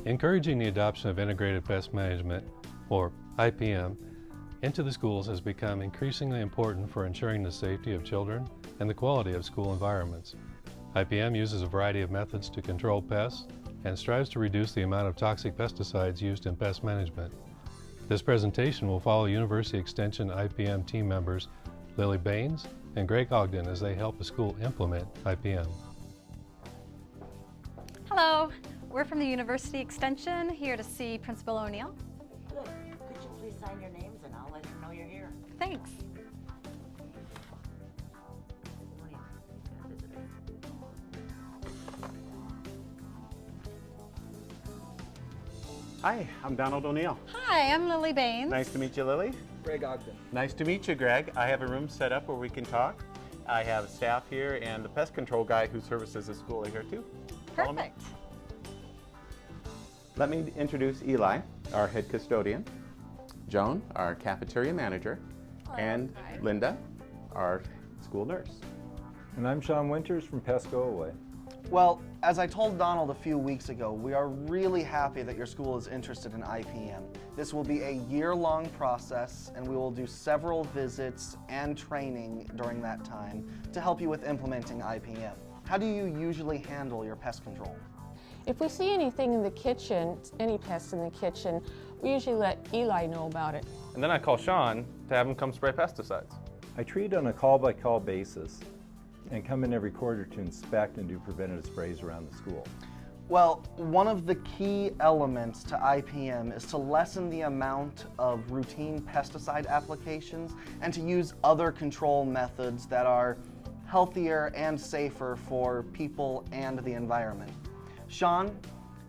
Encouraging the adoption of integrated pest management, or IPM, into the schools has become increasingly important for ensuring the safety of children and the quality of school environments. IPM uses a variety of methods to control pests and strives to reduce the amount of toxic pesticides used in pest management. This presentation will follow University Extension IPM team members Lily Baines and Greg Ogden as they help the school implement IPM. Hello, we're from the University Extension, here to see Principal O'Neill. Good. Could you please sign your names and I'll let them know you're here. Thanks. Hi, I'm Donald O'Neill. Hi, I'm Lily Baines. Nice to meet you, Lily. Greg Ogden. Nice to meet you, Greg. I have a room set up where we can talk. I have staff here and the pest control guy who services the school here too. Follow me. Perfect. Let me introduce Eli, our head custodian, Joan, our cafeteria manager, and Hi. Linda, our school nurse. And I'm Sean Winters from Pest Go Away. Well, as I told Donald a few weeks ago, we are really happy that your school is interested in IPM. This will be a year-long process, and we will do several visits and training during that time to help you with implementing IPM. How do you usually handle your pest control? If we see anything in the kitchen, any pests in the kitchen, we usually let Eli know about it. And then I call Sean to have him come spray pesticides. I treat on a call-by-call basis and come in every quarter to inspect and do preventative sprays around the school. Well, one of the key elements to IPM is to lessen the amount of routine pesticide applications and to use other control methods that are healthier and safer for people and the environment. Sean,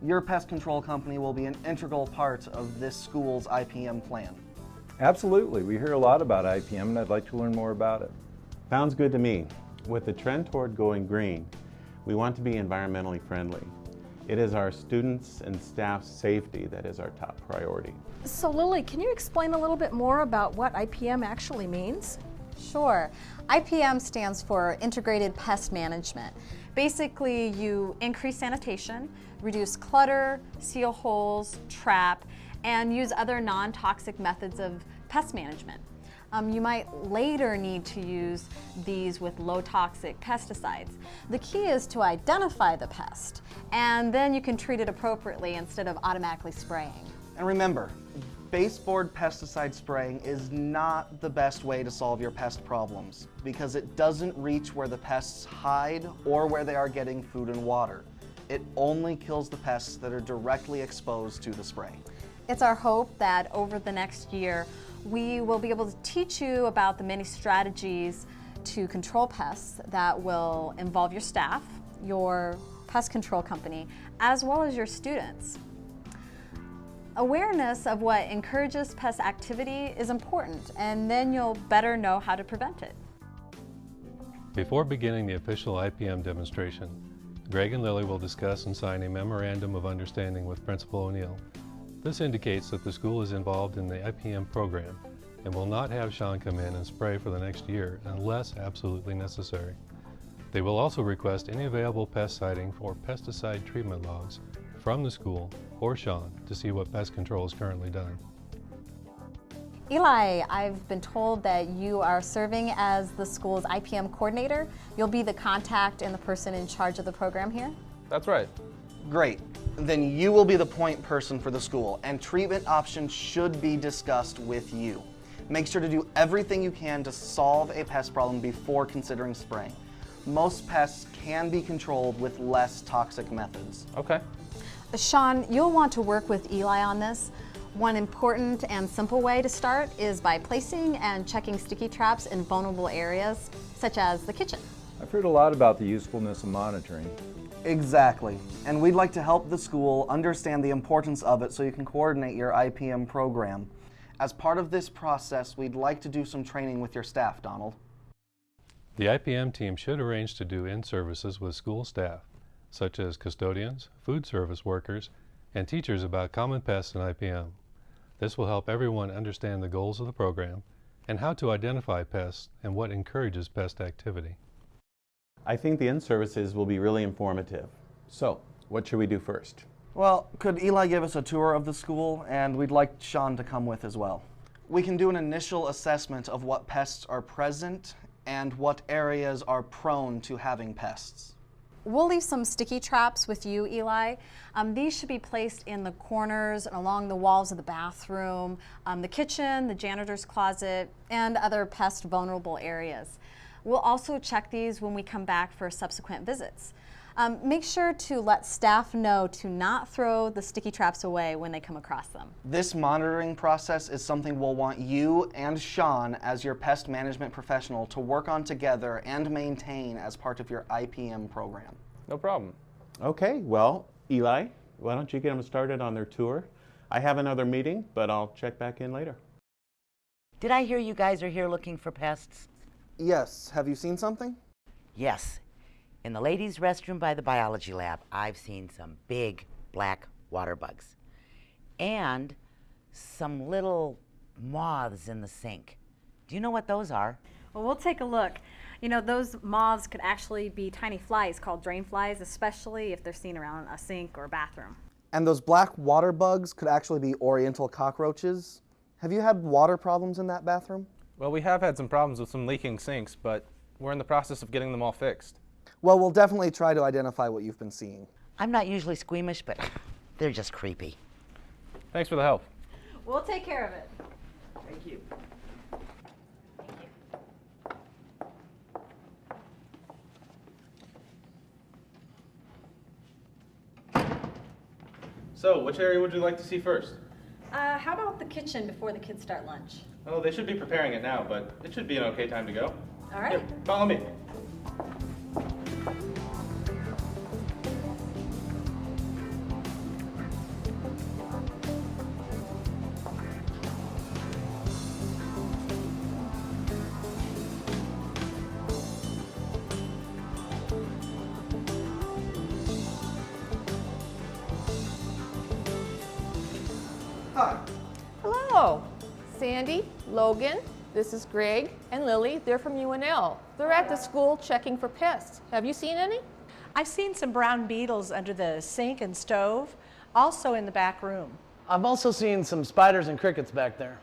your pest control company will be an integral part of this school's IPM plan. Absolutely. We hear a lot about IPM and I'd like to learn more about it. Sounds good to me. With the trend toward going green, we want to be environmentally friendly. It is our students' and staff's safety that is our top priority. So Lily, can you explain a little bit more about what IPM actually means? Sure. IPM stands for Integrated Pest Management. Basically, you increase sanitation, reduce clutter, seal holes, trap, and use other non-toxic methods of pest management. You might later need to use these with low toxic pesticides. The key is to identify the pest, and then you can treat it appropriately instead of automatically spraying. And remember, baseboard pesticide spraying is not the best way to solve your pest problems because it doesn't reach where the pests hide or where they are getting food and water. It only kills the pests that are directly exposed to the spray. It's our hope that over the next year, we will be able to teach you about the many strategies to control pests that will involve your staff, your pest control company, as well as your students. Awareness of what encourages pest activity is important, and then you'll better know how to prevent it. Before beginning the official IPM demonstration, Greg and Lily will discuss and sign a Memorandum of Understanding with Principal O'Neill. This indicates that the school is involved in the IPM program and will not have Sean come in and spray for the next year unless absolutely necessary. They will also request any available pest sighting or pesticide treatment logs from the school or Sean to see what pest control is currently done. Eli, I've been told that you are serving as the school's IPM coordinator. You'll be the contact and the person in charge of the program here? That's right. Great. Then you will be the point person for the school, and treatment options should be discussed with you. Make sure to do everything you can to solve a pest problem before considering spraying. Most pests can be controlled with less toxic methods. Okay. Sean, you'll want to work with Eli on this. One important and simple way to start is by placing and checking sticky traps in vulnerable areas, such as the kitchen. I've heard a lot about the usefulness of monitoring. Exactly. And we'd like to help the school understand the importance of it so you can coordinate your IPM program. As part of this process, we'd like to do some training with your staff, Donald. The IPM team should arrange to do in-services with school staff, such as custodians, food service workers, and teachers about common pests in IPM. This will help everyone understand the goals of the program and how to identify pests and what encourages pest activity. I think the in-services will be really informative. So, what should we do first? Well, could Eli give us a tour of the school? And we'd like Sean to come with as well. We can do an initial assessment of what pests are present and what areas are prone to having pests. We'll leave some sticky traps with you, Eli. These should be placed in the corners and along the walls of the bathroom, the kitchen, the janitor's closet, and other pest vulnerable areas. We'll also check these when we come back for subsequent visits. Make sure to let staff know to not throw the sticky traps away when they come across them. This monitoring process is something we'll want you and Sean, as your pest management professional, to work on together and maintain as part of your IPM program. No problem. Okay, well, Eli, why don't you get them started on their tour? I have another meeting, but I'll check back in later. Did I hear you guys are here looking for pests? Yes, have you seen something? Yes. In the ladies' restroom by the biology lab, I've seen some big black water bugs. And some little moths in the sink. Do you know what those are? Well, we'll take a look. You know, those moths could actually be tiny flies called drain flies, especially if they're seen around a sink or a bathroom. And those black water bugs could actually be oriental cockroaches. Have you had water problems in that bathroom? Well, we have had some problems with some leaking sinks, but we're in the process of getting them all fixed. Well, we'll definitely try to identify what you've been seeing. I'm not usually squeamish, but they're just creepy. Thanks for the help. We'll take care of it. Thank you. So, which area would you like to see first? How about the kitchen before the kids start lunch? Oh, they should be preparing it now, but it should be an okay time to go. All right. Here, follow me. Hi. Hello, Sandy, Logan, this is Greg, and Lily. They're from UNL. They're at the school checking for pests. Have you seen any? I've seen some brown beetles under the sink and stove, also in the back room. I've also seen some spiders and crickets back there.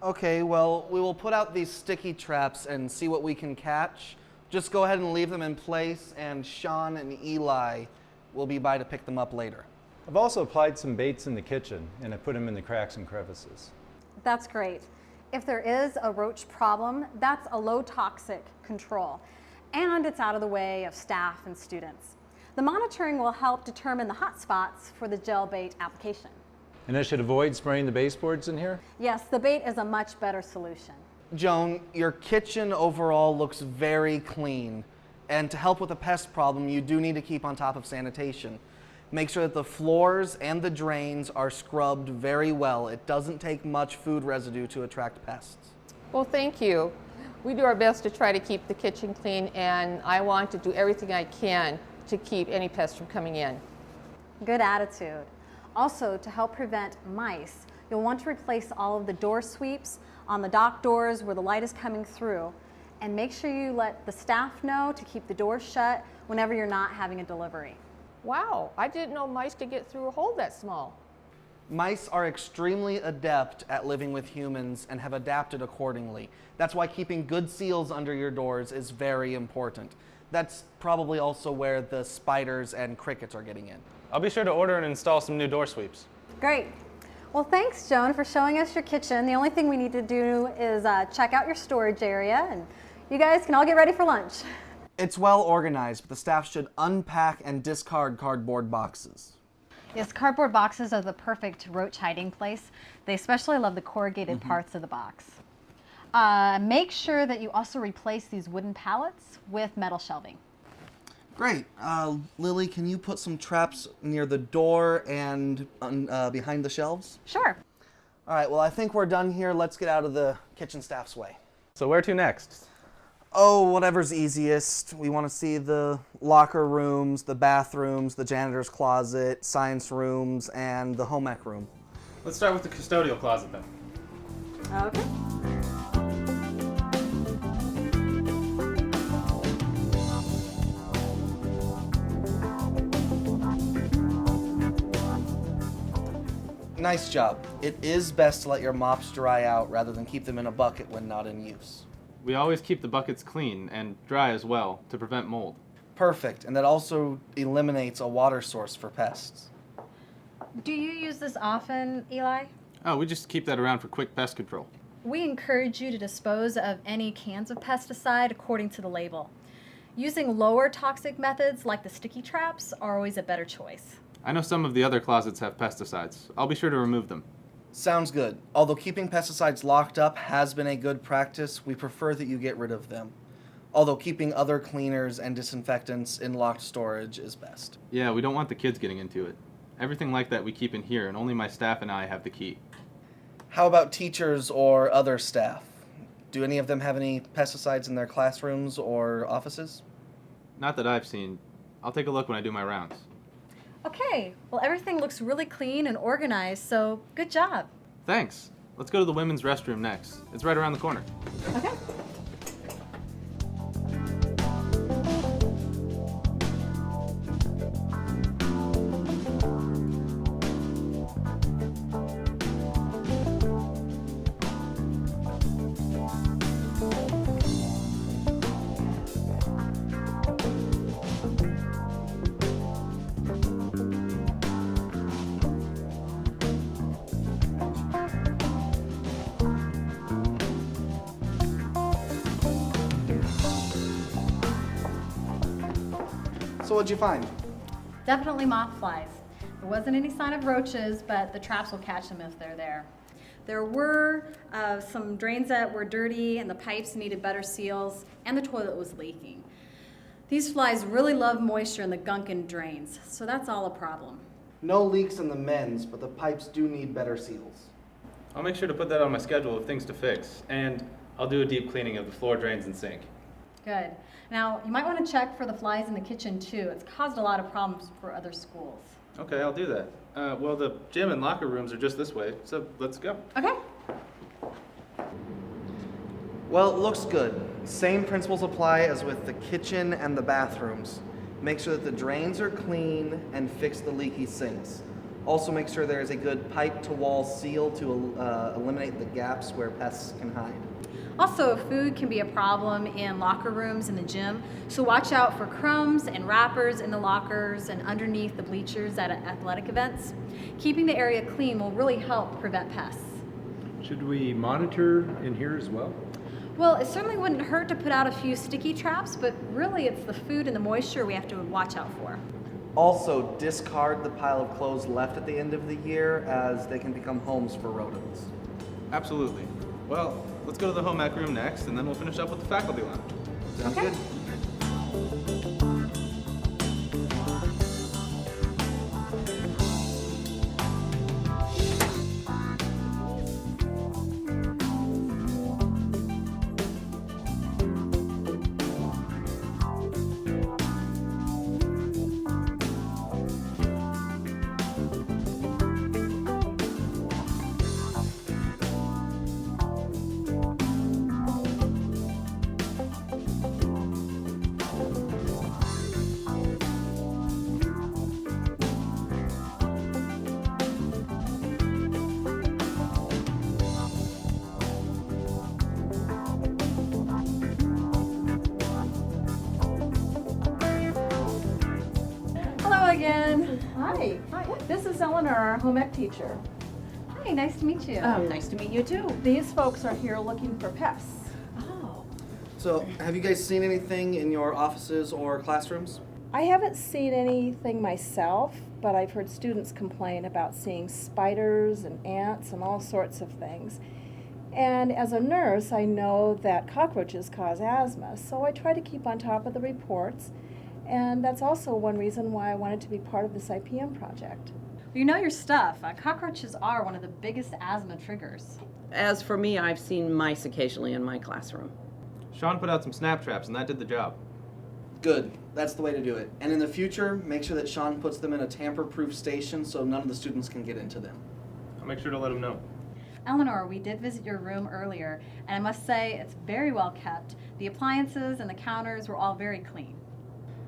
Okay, well, we will put out these sticky traps and see what we can catch. Just go ahead and leave them in place, and Sean and Eli will be by to pick them up later. I've also applied some baits in the kitchen, and I put them in the cracks and crevices. That's great. If there is a roach problem, that's a low toxic control, and it's out of the way of staff and students. The monitoring will help determine the hot spots for the gel bait application. And I should avoid spraying the baseboards in here? Yes, the bait is a much better solution. Joan, your kitchen overall looks very clean, and to help with the pest problem, you do need to keep on top of sanitation. Make sure that the floors and the drains are scrubbed very well. It doesn't take much food residue to attract pests. Well, thank you. We do our best to try to keep the kitchen clean, and I want to do everything I can to keep any pests from coming in. Good attitude. Also, to help prevent mice, you'll want to replace all of the door sweeps on the dock doors where the light is coming through, and make sure you let the staff know to keep the doors shut whenever you're not having a delivery. Wow, I didn't know mice could get through a hole that small. Mice are extremely adept at living with humans and have adapted accordingly. That's why keeping good seals under your doors is very important. That's probably also where the spiders and crickets are getting in. I'll be sure to order and install some new door sweeps. Great. Well, thanks, Joan, for showing us your kitchen. The only thing we need to do is check out your storage area, and you guys can all get ready for lunch. It's well organized, but the staff should unpack and discard cardboard boxes. Yes, cardboard boxes are the perfect roach hiding place. They especially love the corrugated parts of the box. Make sure that you also replace these wooden pallets with metal shelving. Great. Lily, can you put some traps near the door and behind the shelves? Sure. All right, well, I think we're done here. Let's get out of the kitchen staff's way. So where to next? Oh, whatever's easiest. We want to see the locker rooms, the bathrooms, the janitor's closet, science rooms, and the home ec room. Let's start with the custodial closet then. Okay. Nice job. It is best to let your mops dry out rather than keep them in a bucket when not in use. We always keep the buckets clean and dry as well to prevent mold. Perfect, and that also eliminates a water source for pests. Do you use this often, Eli? Oh, we just keep that around for quick pest control. We encourage you to dispose of any cans of pesticide according to the label. Using lower toxic methods like the sticky traps are always a better choice. I know some of the other closets have pesticides. I'll be sure to remove them. Sounds good. Although keeping pesticides locked up has been a good practice, we prefer that you get rid of them. Although keeping other cleaners and disinfectants in locked storage is best. Yeah, we don't want the kids getting into it. Everything like that we keep in here, and only my staff and I have the key. How about teachers or other staff? Do any of them have any pesticides in their classrooms or offices? Not that I've seen. I'll take a look when I do my rounds. Okay, well, everything looks really clean and organized, so good job. Thanks. Let's go to the women's restroom next. It's right around the corner. Okay. So what'd you find? Definitely moth flies. There wasn't any sign of roaches, but the traps will catch them if they're there. There were some drains that were dirty and the pipes needed better seals and the toilet was leaking. These flies really love moisture in the gunk and drains, so that's all a problem. No leaks in the men's, but the pipes do need better seals. I'll make sure to put that on my schedule of things to fix, and I'll do a deep cleaning of the floor drains and sink. Good. Now, you might want to check for the flies in the kitchen too. It's caused a lot of problems for other schools. Okay, I'll do that. Well, the gym and locker rooms are just this way, so let's go. Okay. Well, it looks good. Same principles apply as with the kitchen and the bathrooms. Make sure that the drains are clean and fix the leaky sinks. Also make sure there is a good pipe-to-wall seal to eliminate the gaps where pests can hide. Also, food can be a problem in locker rooms in the gym, so watch out for crumbs and wrappers in the lockers and underneath the bleachers at athletic events. Keeping the area clean will really help prevent pests. Should we monitor in here as well? Well, it certainly wouldn't hurt to put out a few sticky traps, but really it's the food and the moisture we have to watch out for. Also, discard the pile of clothes left at the end of the year as they can become homes for rodents. Absolutely. Well, let's go to the home ec room next, and then we'll finish up with the faculty lounge. Sounds Okay. good. Hello again. Hi. This is Eleanor, our home ec teacher. Hi, nice to meet you. Nice to meet you too. These folks are here looking for pests. Oh. So, have you guys seen anything in your offices or classrooms? I haven't seen anything myself, but I've heard students complain about seeing spiders and ants and all sorts of things. And as a nurse, I know that cockroaches cause asthma, so I try to keep on top of the reports. And that's also one reason why I wanted to be part of this IPM project. You know your stuff. Cockroaches are one of the biggest asthma triggers. As for me, I've seen mice occasionally in my classroom. Sean put out some snap traps, and that did the job. Good. That's the way to do it. And in the future, make sure that Sean puts them in a tamper-proof station so none of the students can get into them. I'll make sure to let him know. Eleanor, we did visit your room earlier, and I must say it's very well kept. The appliances and the counters were all very clean.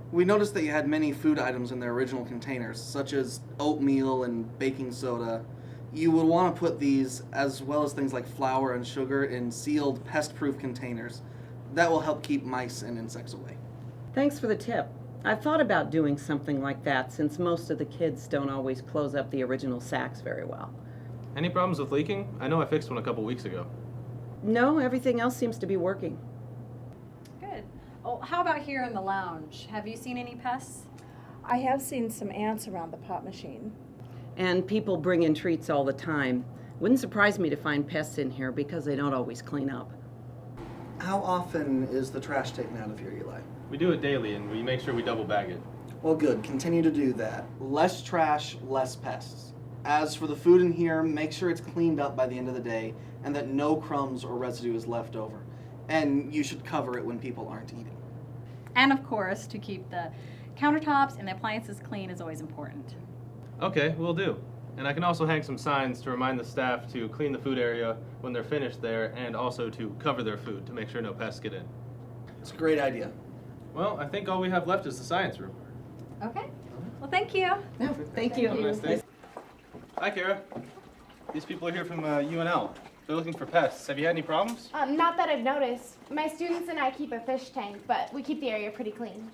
We noticed that you had many food items in their original containers, such as oatmeal and baking soda. You would want to put these, as well as things like flour and sugar, in sealed pest-proof containers. That will help keep mice and insects away. Thanks for the tip. I've thought about doing something like that since most of the kids don't always close up the original sacks very well. Any problems with leaking? I know I fixed one a couple weeks ago. No, everything else seems to be working. Good. Oh, how about here in the lounge? Have you seen any pests? I have seen some ants around the pop machine. And people bring in treats all the time. Wouldn't surprise me to find pests in here because they don't always clean up. How often is the trash taken out of here, Eli? We do it daily, and we make sure we double bag it. Well, good. Continue to do that. Less trash, less pests. As for the food in here, make sure it's cleaned up by the end of the day and that no crumbs or residue is left over. And you should cover it when people aren't eating. And of course, to keep the countertops and the appliances clean is always important. Okay, will do. And I can also hang some signs to remind the staff to clean the food area when they're finished there, and also to cover their food to make sure no pests get in. It's a great idea. Well, I think all we have left is the science room. Okay. Well, thank you. No, thank you. Have a nice day. Hi, Kara. These people are here from UNL. They're looking for pests. Have you had any problems? Not that I've noticed. My students and I keep a fish tank, but we keep the area pretty clean.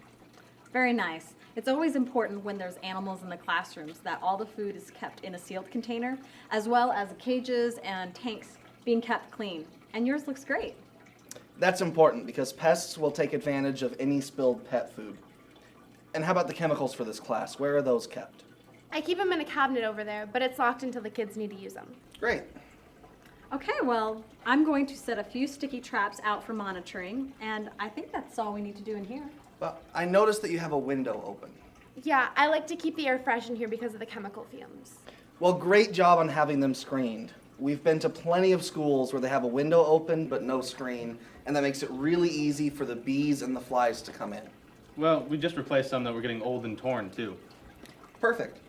Very nice. It's always important when there's animals in the classrooms that all the food is kept in a sealed container, as well as the cages and tanks being kept clean. And yours looks great. That's important because pests will take advantage of any spilled pet food. And how about the chemicals for this class? Where are those kept? I keep them in a cabinet over there, but it's locked until the kids need to use them. Great. Okay, well, I'm going to set a few sticky traps out for monitoring, and I think that's all we need to do in here. Well, I noticed that you have a window open. Yeah, I like to keep the air fresh in here because of the chemical fumes. Well, great job on having them screened. We've been to plenty of schools where they have a window open but no screen, and that makes it really easy for the bees and the flies to come in. Well, we just replaced some that were getting old and torn, too. Perfect.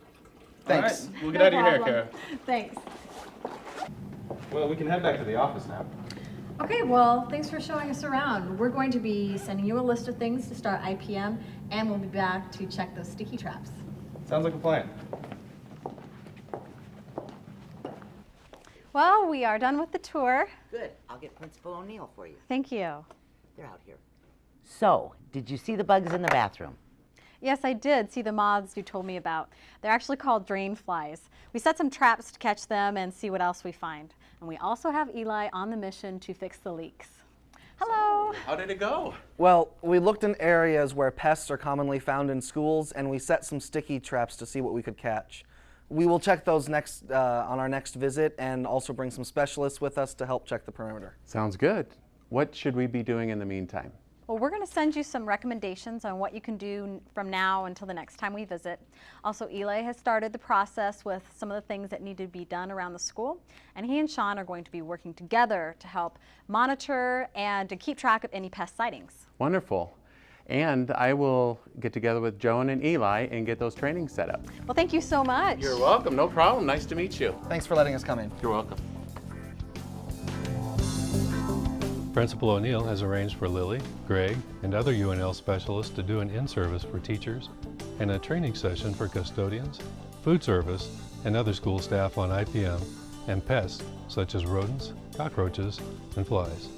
Thanks. All right, we'll get out of your hair, Kara. Thanks. Well, we can head back to the office now. Okay, well, thanks for showing us around. We're going to be sending you a list of things to start IPM, and we'll be back to check those sticky traps. Sounds like a plan. Well, we are done with the tour. Good. I'll get Principal O'Neill for you. Thank you. They're out here. So, did you see the bugs in the bathroom? Yes, I did see the moths you told me about. They're actually called drain flies. We set some traps to catch them and see what else we find. And we also have Eli on the mission to fix the leaks. Hello. How did it go? Well, we looked in areas where pests are commonly found in schools, and we set some sticky traps to see what we could catch. We will check those next on our next visit, and also bring some specialists with us to help check the perimeter. Sounds good. What should we be doing in the meantime? Well, we're going to send you some recommendations on what you can do from now until the next time we visit. Also, Eli has started the process with some of the things that need to be done around the school, and he and Sean are going to be working together to help monitor and to keep track of any pest sightings. Wonderful. And I will get together with Joan and Eli and get those trainings set up. Well, thank you so much. You're welcome. No problem. Nice to meet you. Thanks for letting us come in. You're welcome. Principal O'Neill has arranged for Lily, Greg, and other UNL specialists to do an in-service for teachers and a training session for custodians, food service, and other school staff on IPM and pests such as rodents, cockroaches, and flies.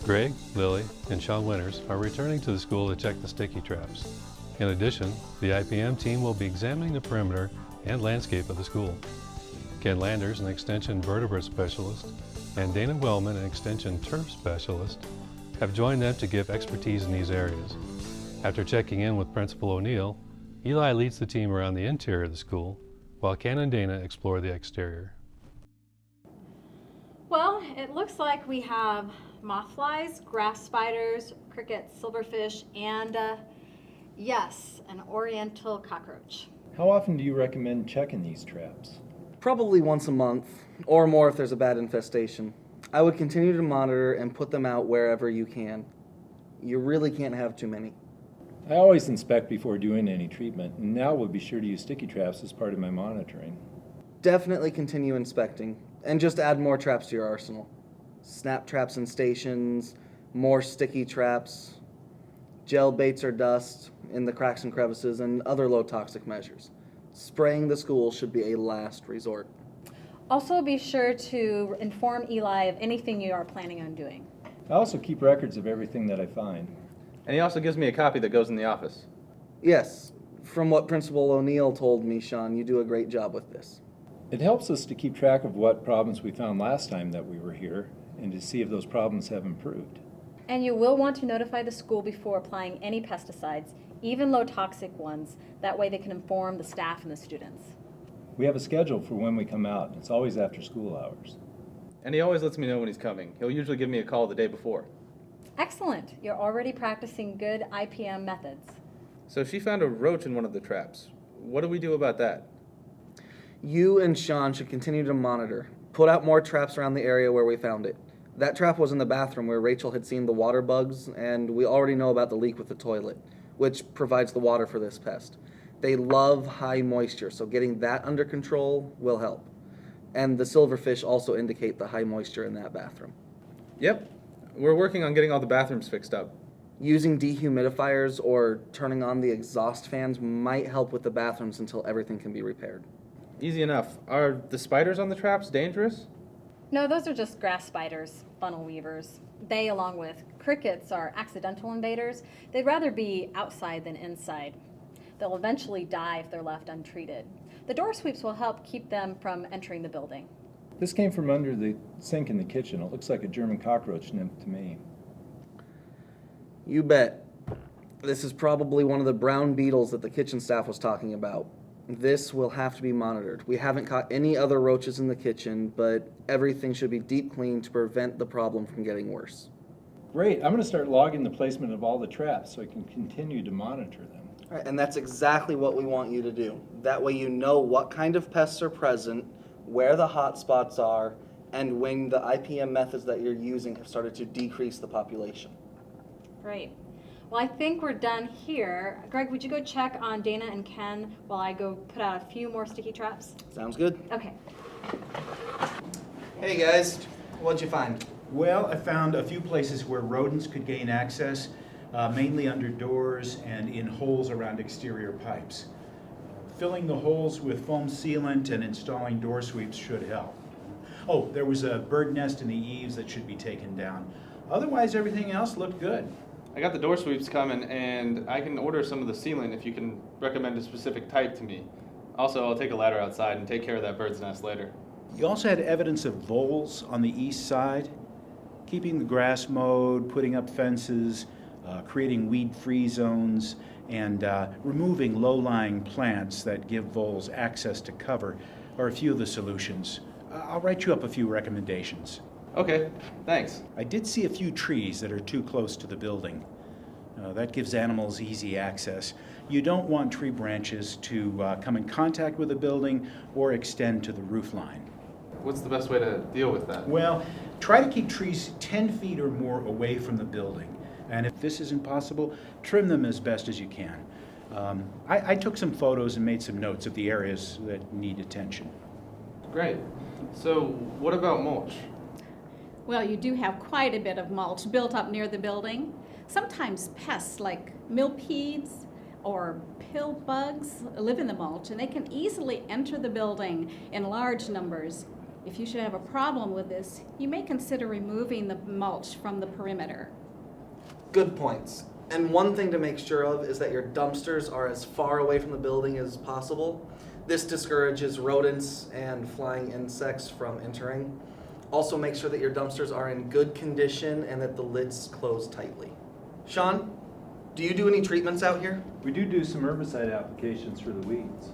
Greg, Lily, and Sean Winters are returning to the school to check the sticky traps. In addition, the IPM team will be examining the perimeter and landscape of the school. Ken Landers, an extension vertebrate specialist, and Dana Wellman, an extension turf specialist, have joined them to give expertise in these areas. After checking in with Principal O'Neill, Eli leads the team around the interior of the school, while Ken and Dana explore the exterior. Well, it looks like we have moth flies, grass spiders, crickets, silverfish, and yes, an oriental cockroach. How often do you recommend checking these traps? Probably once a month, or more if there's a bad infestation. I would continue to monitor and put them out wherever you can. You really can't have too many. I always inspect before doing any treatment, and now we'll be sure to use sticky traps as part of my monitoring. Definitely continue inspecting, and just add more traps to your arsenal. Snap traps and stations, more sticky traps, gel baits or dust in the cracks and crevices, and other low toxic measures. Spraying the school should be a last resort. Also be sure to inform Eli of anything you are planning on doing. I also keep records of everything that I find. And he also gives me a copy that goes in the office. Yes, from what Principal O'Neill told me, Sean, you do a great job with this. It helps us to keep track of what problems we found last time that we were here and to see if those problems have improved. And you will want to notify the school before applying any pesticides, even low toxic ones. That way they can inform the staff and the students. We have a schedule for when we come out. It's always after school hours. And he always lets me know when he's coming. He'll usually give me a call the day before. Excellent. You're already practicing good IPM methods. So she found a roach in one of the traps. What do we do about that? You and Sean should continue to monitor. Put out more traps around the area where we found it. That trap was in the bathroom where Rachel had seen the water bugs, and we already know about the leak with the toilet, which provides the water for this pest. They love high moisture, so getting that under control will help. And the silverfish also indicate the high moisture in that bathroom. Yep. We're working on getting all the bathrooms fixed up. Using dehumidifiers or turning on the exhaust fans might help with the bathrooms until everything can be repaired. Easy enough. Are the spiders on the traps dangerous? No, those are just grass spiders, funnel weavers. They, along with crickets, are accidental invaders. They'd rather be outside than inside. They'll eventually die if they're left untreated. The door sweeps will help keep them from entering the building. This came from under the sink in the kitchen. It looks like a German cockroach nymph to me. You bet. This is probably one of the brown beetles that the kitchen staff was talking about. This will have to be monitored. We haven't caught any other roaches in the kitchen, but everything should be deep cleaned to prevent the problem from getting worse. Great. I'm going to start logging the placement of all the traps so I can continue to monitor them. All right, and that's exactly what we want you to do. That way you know what kind of pests are present, where the hot spots are, and when the IPM methods that you're using have started to decrease the population. Great. Well, I think we're done here. Greg, would you go check on Dana and Ken while I go put out a few more sticky traps? Sounds good. Okay. Hey guys, what'd you find? Well, I found a few places where rodents could gain access, mainly under doors and in holes around exterior pipes. Filling the holes with foam sealant and installing door sweeps should help. Oh, there was a bird nest in the eaves that should be taken down. Otherwise, everything else looked good. I got the door sweeps coming, and I can order some of the sealant if you can recommend a specific type to me. Also, I'll take a ladder outside and take care of that bird's nest later. You also had evidence of voles on the east side. Keeping the grass mowed, putting up fences, creating weed-free zones, and removing low-lying plants that give voles access to cover are a few of the solutions. I'll write you up a few recommendations. Okay, thanks. I did see a few trees that are too close to the building. That gives animals easy access. You don't want tree branches to come in contact with the building or extend to the roof line. What's the best way to deal with that? Well, try to keep trees 10 feet or more away from the building. And if this isn't possible, trim them as best as you can. I took some photos and made some notes of the areas that need attention. Great. So what about mulch? Well, you do have quite a bit of mulch built up near the building. Sometimes pests like millipedes or pill bugs live in the mulch, and they can easily enter the building in large numbers. If you should have a problem with this, you may consider removing the mulch from the perimeter. Good points. And one thing to make sure of is that your dumpsters are as far away from the building as possible. This discourages rodents and flying insects from entering. Also make sure that your dumpsters are in good condition and that the lids close tightly. Sean, do you do any treatments out here? We do some herbicide applications for the weeds.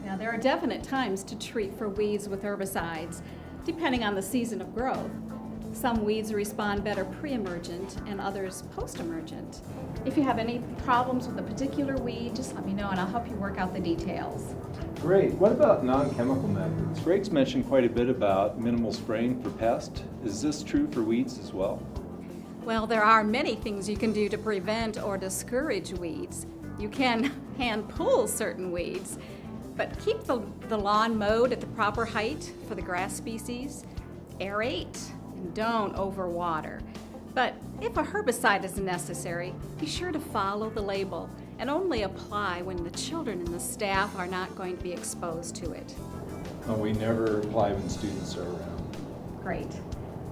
Now, there are definite times to treat for weeds with herbicides, depending on the season of growth. Some weeds respond better pre-emergent and others post-emergent. If you have any problems with a particular weed, just let me know and I'll help you work out the details. Great. What about non-chemical methods? Greg's mentioned quite a bit about minimal spraying for pests. Is this true for weeds as well? Well, there are many things you can do to prevent or discourage weeds. You can hand pull certain weeds, but keep the lawn mowed at the proper height for the grass species. Aerate and don't overwater. But if a herbicide is necessary, be sure to follow the label and only apply when the children and the staff are not going to be exposed to it. We never apply when students are around. Great.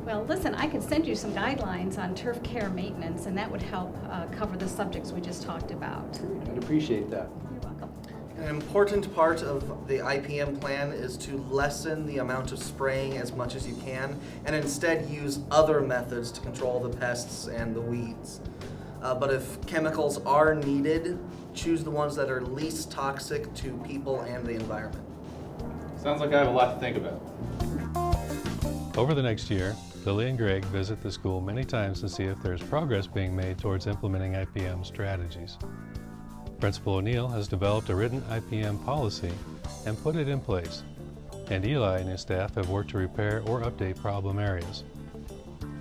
Well, listen, I can send you some guidelines on turf care maintenance, and that would help cover the subjects we just talked about. I'd appreciate that. You're welcome. An important part of the IPM plan is to lessen the amount of spraying as much as you can and instead use other methods to control the pests and the weeds. But if chemicals are needed, choose the ones that are least toxic to people and the environment. Sounds like I have a lot to think about. Over the next year, Lily and Greg visit the school many times to see if there's progress being made towards implementing IPM strategies. Principal O'Neill has developed a written IPM policy and put it in place, and Eli and his staff have worked to repair or update problem areas.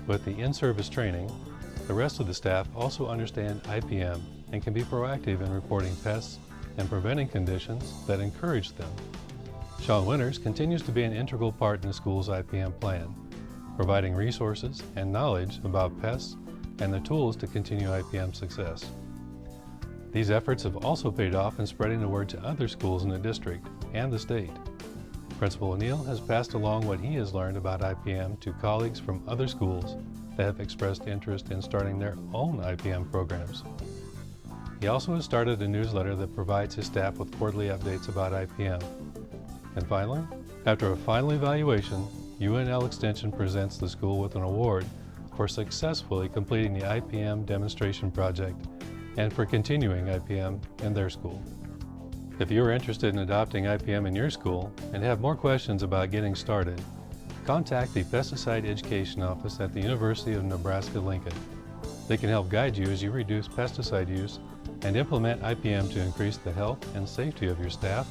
With the in-service training, the rest of the staff also understand IPM and can be proactive in reporting pests and preventing conditions that encourage them. Sean Winters continues to be an integral part in the school's IPM plan, providing resources and knowledge about pests and the tools to continue IPM success. These efforts have also paid off in spreading the word to other schools in the district and the state. Principal O'Neill has passed along what he has learned about IPM to colleagues from other schools that have expressed interest in starting their own IPM programs. He also has started a newsletter that provides his staff with quarterly updates about IPM. And finally, after a final evaluation, UNL Extension presents the school with an award for successfully completing the IPM demonstration project and for continuing IPM in their school. If you are interested in adopting IPM in your school and have more questions about getting started, contact the Pesticide Education Office at the University of Nebraska-Lincoln. They can help guide you as you reduce pesticide use and implement IPM to increase the health and safety of your staff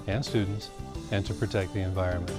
and students and to protect the environment.